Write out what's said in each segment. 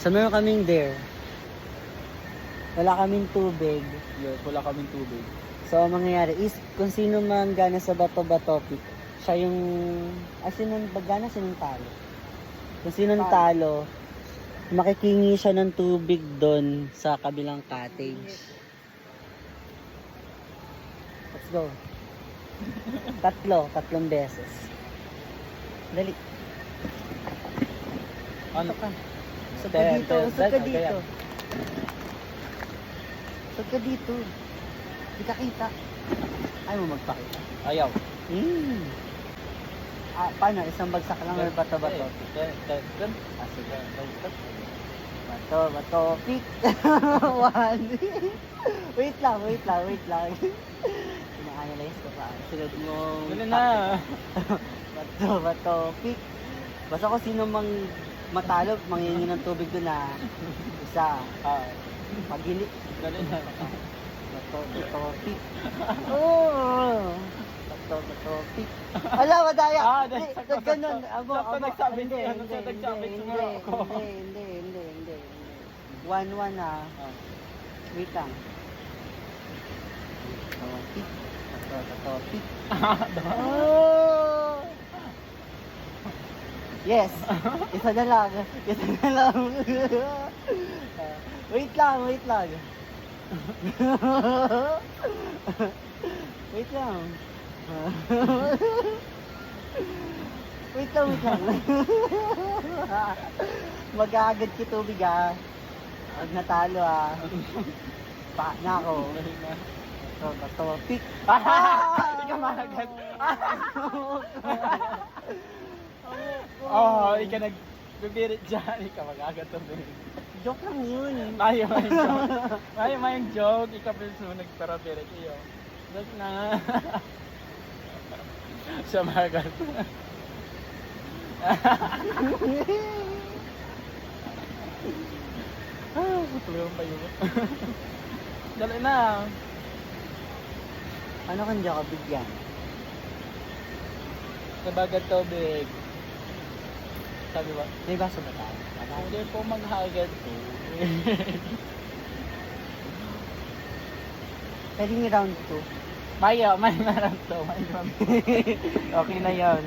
So meron kaming there. Wala kaming tubig. Yes, wala kaming tubig. So ang mangyayari is kung sino man gana sa bato-bato pick, siya yung sino bagana sinong talo. Kung sinong talo, makikingi siya ng tubig doon sa kabilang cottage. Let's go. Tatlong beses. Dali. Ano ka? Usog ka dito, usog ka dito. Usog ka dito. Hindi ka kita. Ayaw mo magpakita. Ayaw. Paano? Isang bagsak lang or bato-bato? Sige. Bato, pick. One. Wait lang. Ina-analyze ko pa. Sunod mo. Dali na. Bato, pick. Basta kung sino mang matalo, manghingi ng tubig doon na isa. Pagili. Dali na. Bato, pick. Oh! Bato, pick. Ala, madaya! Ganun. Sakto nagsabi siya. Hindi. 1-1 ha. Wait lang. Pick. Bato, pick. Oh! Yes. Isa na lang. Wait lang. Wait lang. Mag-aagad ki tubig ha. Pag natalo ha. Pa na ako. Bato, pick. Hindi ka mahagad. Ikaw nagbibirit dyan. Ikaw mag-agat to. Joke lang yun. Mayo yung joke. Ikaw pa nagparabirit iyo. Joke na. Siya mahagat. Tulong pa yun. Dali na. Ano kang diya ka bigyan? Nabagat tubig. Sabi ba? May baso ba tayo? Hindi po maghagat to. Pwedeng round 2. May meron to. Okay na yan.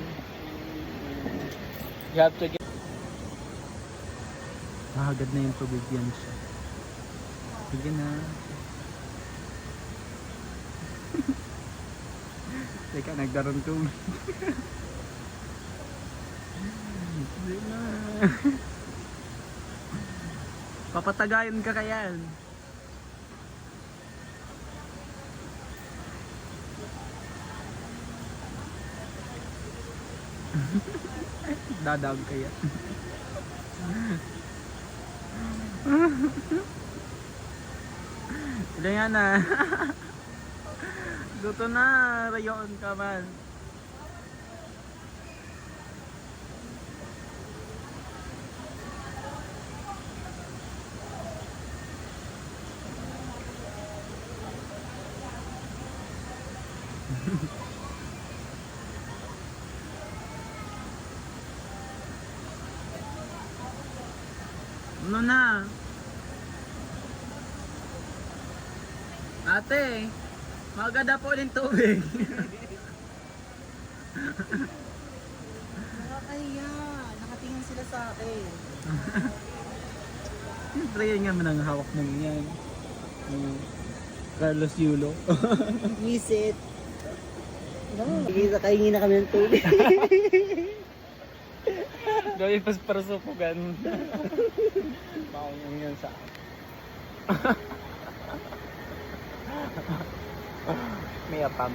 You have to get... Mahagad na yung tubig yan siya. Sige na. Teka, nagdaroon tubig. Hindi na. Papatagayin ka kayan. Dadaan kaya. Ilan yan na. Luto na. Rayon ka man. Ano na? Ate, maganda po ulit tubig. Nakakaya. Nakatingin sila sa akin. Siyempre yun nga man ang hawak mong yan. Carlos Yulo. Miss it. Sige, kaingin na kami ng tubig. Gawin pas para supugan. Maungin yan sa may apam.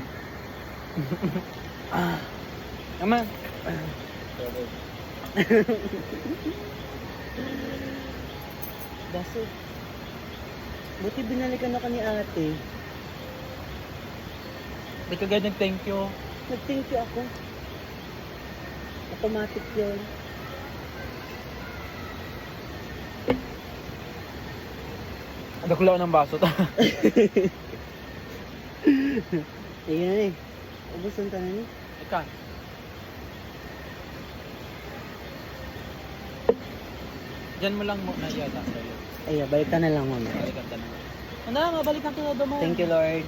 Ama. Baso. Buti binalikan ako ni ate. Hindi ka ganyan thank you. Nag-thank you ako. Automatic yun. Nakulang ng baso ta. Ayan eh. Ubus ang tanan eh. Ika. Diyan mo lang muna yata sa'yo. Ay, balikan na lang mamaya. Balikan ka na. Ano, mabalikan kita mo. Thank you, Lord.